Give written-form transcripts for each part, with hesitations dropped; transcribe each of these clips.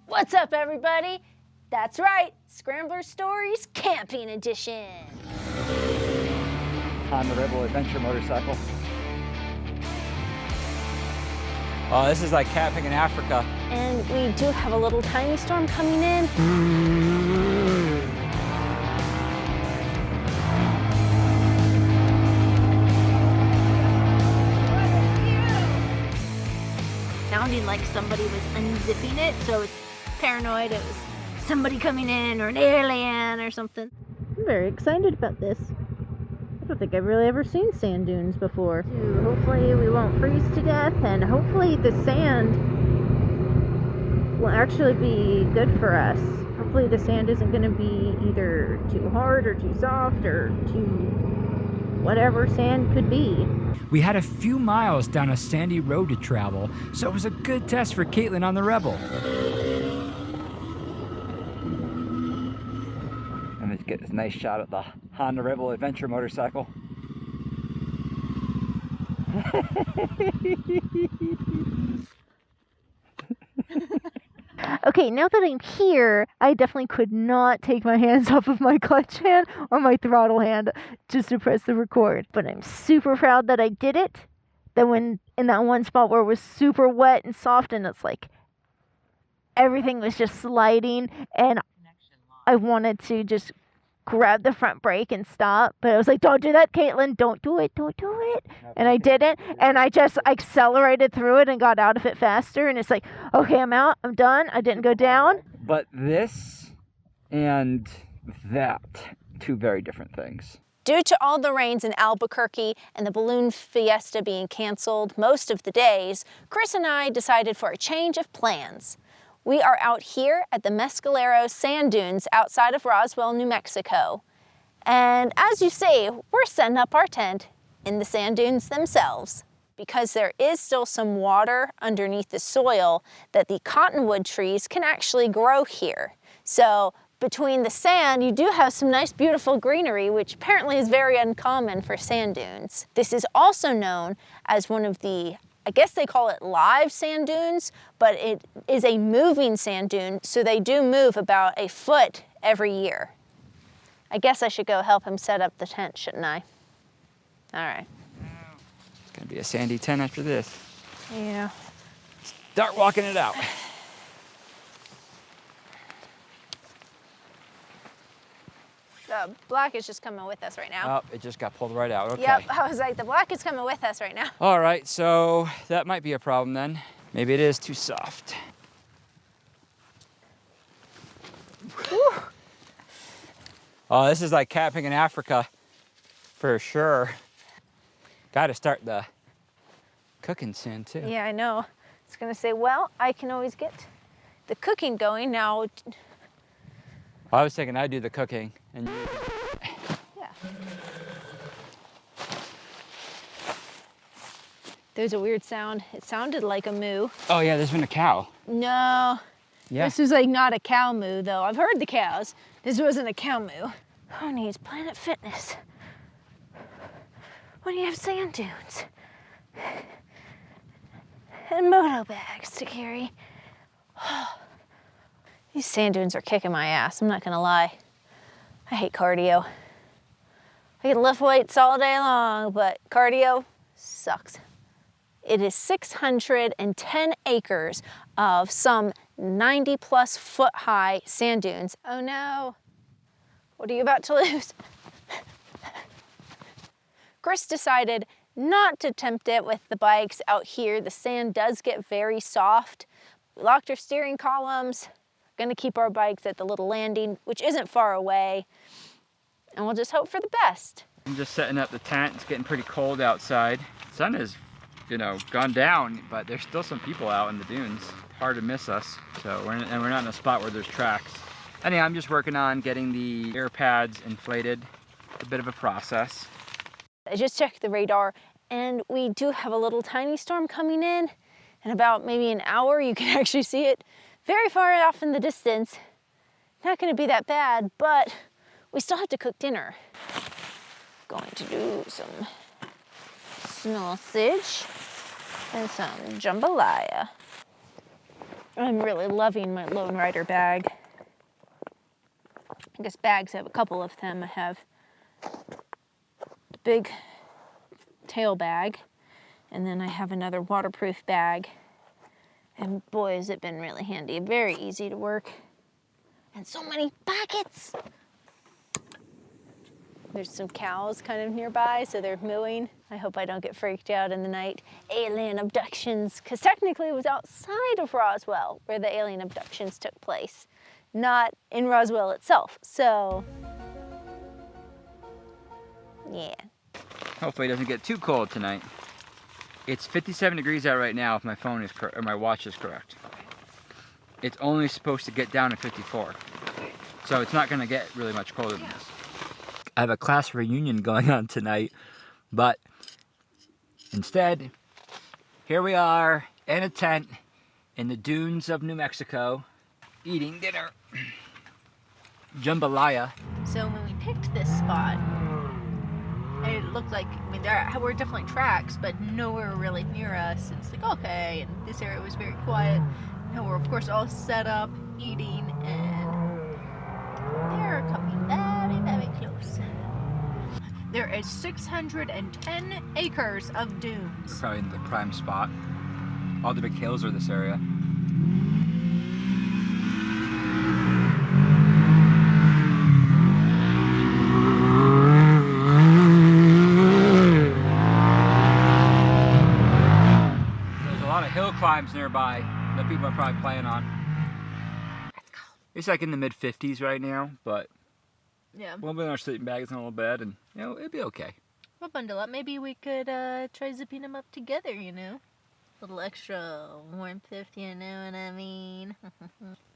What's up, everybody? That's right, Scrambler Stories Camping Edition. On the Rebel adventure motorcycle. Oh, this is like camping in Africa. And we do have a little tiny storm coming in. Sounding like somebody was unzipping it, so I was paranoid it was somebody coming in or an alien or something. I'm very excited about this. I don't think I've really ever seen sand dunes before. Hopefully we won't freeze to death, and hopefully the sand will actually be good for us. Hopefully the sand isn't going to be either too hard or too soft or too whatever sand could be. We had a few miles down a sandy road to travel, so it was a good test for Caitlyn on the Rebel. And let's get this nice shot at the Honda Rebel adventure motorcycle. Okay, now that I'm here, I definitely could not take my hands off of my clutch hand or my throttle hand just to press the record. But I'm super proud that I did it. That when in that one spot where it was super wet and soft and it's like everything was just sliding and I wanted to just grab the front brake and stop, but I was like, don't do that, Caitlyn, don't do it. And I didn't, and I just accelerated through it and got out of it faster, and it's like, okay, I'm out, I'm done, I didn't go down. But this and that, two very different things. Due to all the rains in Albuquerque and the Balloon Fiesta being canceled most of the days, Chris and I decided for a change of plans. We are out here at the Mescalero sand dunes outside of Roswell, New Mexico. And as you see, we're setting up our tent in the sand dunes themselves because there is still some water underneath the soil that the cottonwood trees can actually grow here. So between the sand, you do have some nice, beautiful greenery, which apparently is very uncommon for sand dunes. This is also known as one of the, I guess they call it live sand dunes, but it is a moving sand dune, so they do move about a foot every year. I guess I should go help him set up the tent, shouldn't I? All right. It's gonna be a sandy tent after this. Yeah. Start walking it out. The black is just coming with us right now. Oh, it just got pulled right out, okay. Yep, I was like, the black is coming with us right now. All right, so that might be a problem then. Maybe it is too soft. Whew. Oh, this is like camping in Africa, for sure. Got to start the cooking soon too. Yeah, I know. It's gonna say, well, I can always get the cooking going now. I was thinking I'd do the cooking and Yeah. There's a weird sound. It sounded like a moo. oh yeah, there's been a cow. No. Yeah. This was like not a cow moo though. I've heard the cows. This wasn't a cow moo. Who needs Planet Fitness when you have sand dunes and Moto bags to carry? These sand dunes are kicking my ass, I'm not gonna lie. I hate cardio. I can lift weights all day long, but cardio sucks. It is 610 acres of some 90+ foot high sand dunes. Oh no, what are you about to lose? Chris decided not to attempt it with the bikes out here. The sand does get very soft. We locked our steering columns. We're gonna keep our bikes at the little landing, which isn't far away, and we'll just hope for the best. I'm just setting up the tent. It's getting pretty cold outside. The sun has, gone down, but there's still some people out in the dunes. Hard to miss us. So we're not in a spot where there's tracks. Anyhow, I'm just working on getting the air pads inflated. It's a bit of a process. I just checked the radar, and we do have a little tiny storm coming in. In about maybe an hour, you can actually see it very far off in the distance. Not gonna be that bad, but we still have to cook dinner. Going to do some sausage and some jambalaya. I'm really loving my Lone Rider bag. I guess bags, I have a couple of them. I have the big tail bag, and then I have another waterproof bag. And boy, has it been really handy. Very easy to work. And so many pockets. There's some cows kind of nearby, so they're mooing. I hope I don't get freaked out in the night. Alien abductions, because technically it was outside of Roswell where the alien abductions took place, not in Roswell itself. So, yeah. Hopefully it doesn't get too cold tonight. It's 57 degrees out right now if my phone is or my watch is correct. It's only supposed to get down to 54. So it's not going to get really much colder than this. I have a class reunion going on tonight, but instead, here we are in a tent in the dunes of New Mexico, eating dinner. Jambalaya. So when we picked this spot, it looked like, I mean, there were definitely tracks, but nowhere really near us. It's like, okay, and this area was very quiet. And we're, of course, all set up, eating, and they're coming very, very close. There is 610 acres of dunes. Probably in the prime spot. All the big hills are this area. There's a lot of hill climbs nearby that people are probably playing on. It's like in the mid 50s right now, but Yeah. we'll be in our sleeping bags in a little bit, and you know it'll be okay. We'll bundle up. Maybe we could try zipping them up together, you know? A little extra warmth, if you know what I mean.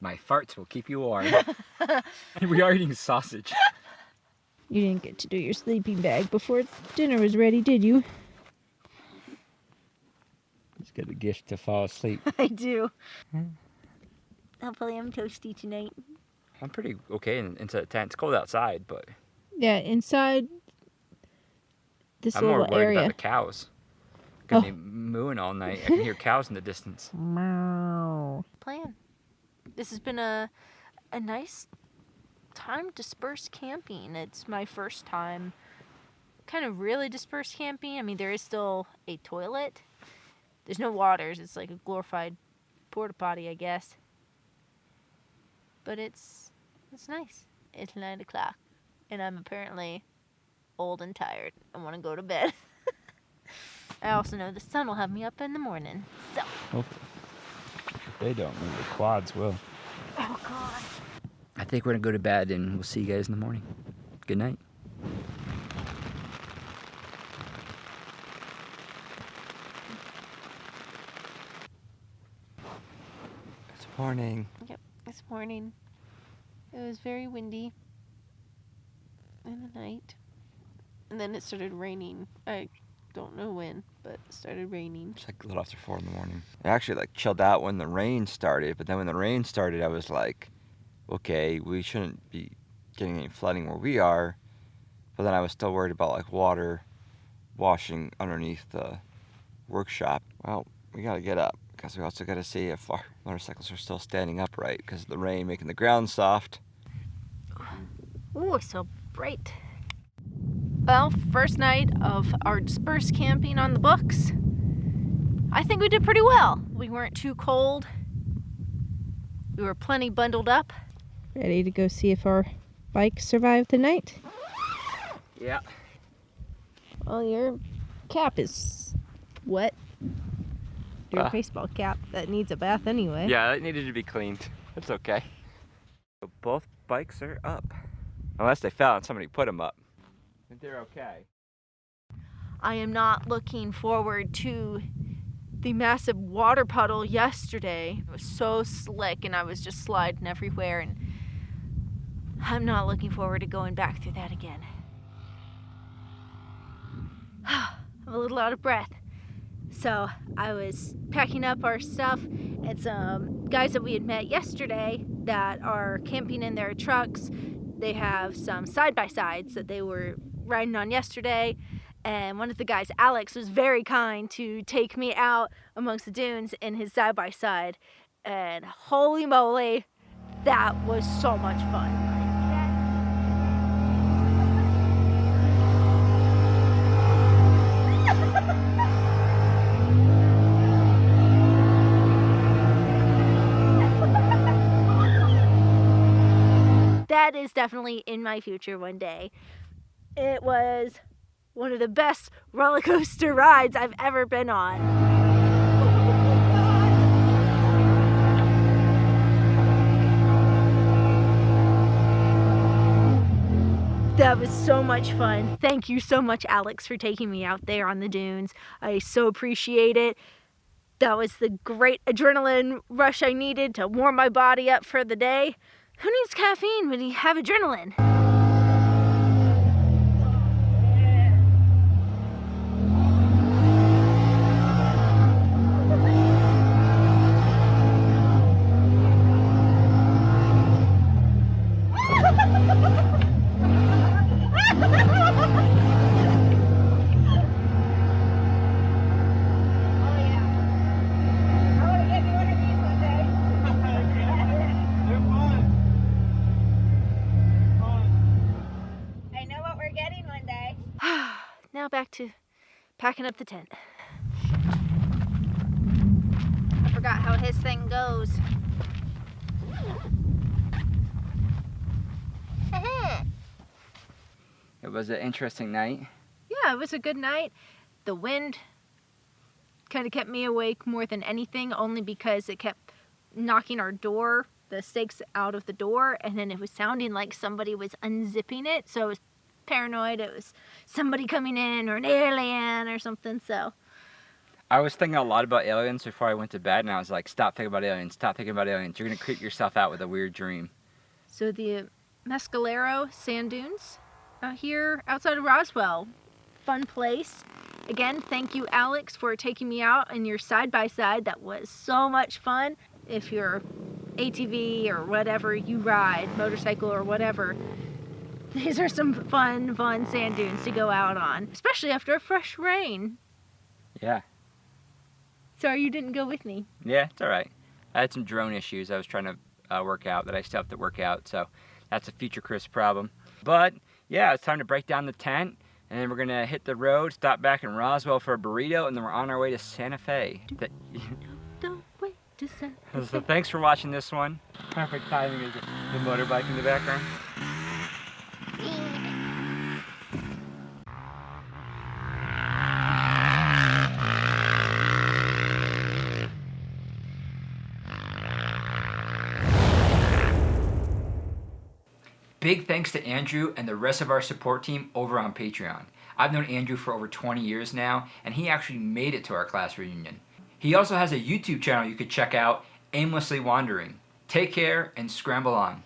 My farts will keep you warm. We are eating sausage. You didn't get to do your sleeping bag before dinner was ready, did you? Just get a gift to fall asleep. I do. Hopefully I'm toasty tonight. I'm pretty okay inside the tent. It's cold outside, but Yeah, inside this I'm more little worried area. about the cows. Gonna be mooing all night. I can hear cows in the distance. Meow. Plan. This has been a nice time dispersed camping. It's my first time kind of really dispersed camping. I mean, there is still a toilet. There's no waters. It's like a glorified porta potty, I guess. But it's nice. It's 9 o'clock, and I'm apparently old and tired. I want to go to bed. I also know the sun will have me up in the morning. So. Hopefully. If they don't move, the quads will. Oh God. I think we're gonna go to bed, and we'll see you guys in the morning. Good night. It's morning. Yep, this morning. It was very windy in the night. And then it started raining. I don't know when, but it started raining. It's like a little after 4 in the morning. I actually like chilled out when the rain started, but then when the rain started, I was like, okay, we shouldn't be getting any flooding where we are. But then I was still worried about like water washing underneath the workshop. Well, we gotta get up because we also gotta see if our motorcycles are still standing upright because of the rain making the ground soft. Ooh, so bright. Well, first night of our dispersed camping on the books. I think we did pretty well. We weren't too cold. We were plenty bundled up. Ready to go see if our bike survived the night? Yeah. Well, your cap is wet. Your baseball cap that needs a bath anyway. Yeah, it needed to be cleaned. It's okay. Both bikes are up. Unless they fell and somebody put them up. I think they're okay. I am not looking forward to the massive water puddle yesterday. It was so slick and I was just sliding everywhere, and I'm not looking forward to going back through that again. I'm a little out of breath. So I was packing up our stuff, and some guys that we had met yesterday that are camping in their trucks, they have some side-by-sides that they were riding on yesterday, and one of the guys, Alex, was very kind to take me out amongst the dunes in his side-by-side, and holy moly, that was so much fun. That is definitely in my future one day. It was one of the best roller coaster rides I've ever been on. That was so much fun. Thank you so much, Alex, for taking me out there on the dunes. I so appreciate it. That was the great adrenaline rush I needed to warm my body up for the day. Who needs caffeine when you have adrenaline? Now back to packing up the tent. I forgot how his thing goes. It was an interesting night. Yeah, it was a good night. The wind kind of kept me awake more than anything, only because it kept knocking our door, the stakes out of the door, and then it was sounding like somebody was unzipping it, so I was paranoid it was somebody coming in or an alien or something. So I was thinking a lot about aliens before I went to bed, and I was like, stop thinking about aliens, stop thinking about aliens. You're going to creep yourself out with a weird dream. So the Mescalero sand dunes here outside of Roswell. Fun place. Again, thank you, Alex, for taking me out in your side-by-side. That was so much fun. If you're ATV or whatever you ride, motorcycle or whatever, these are some fun sand dunes to go out on, especially after a fresh rain. Yeah. Sorry you didn't go with me. Yeah, it's all right. I had some drone issues I was trying to work out that I still have to work out, so that's a future Chris problem. But yeah, it's time to break down the tent, and then we're gonna hit the road, stop back in Roswell for a burrito, and then we're on our way to Santa Fe. So thanks for watching this one. Perfect timing is the motorbike in the background. Big thanks to Andrew and the rest of our support team over on Patreon. I've known Andrew for over 20 years now, and he actually made it to our class reunion. He also has a YouTube channel you could check out, Aimlessly Wandering. Take care and scramble on.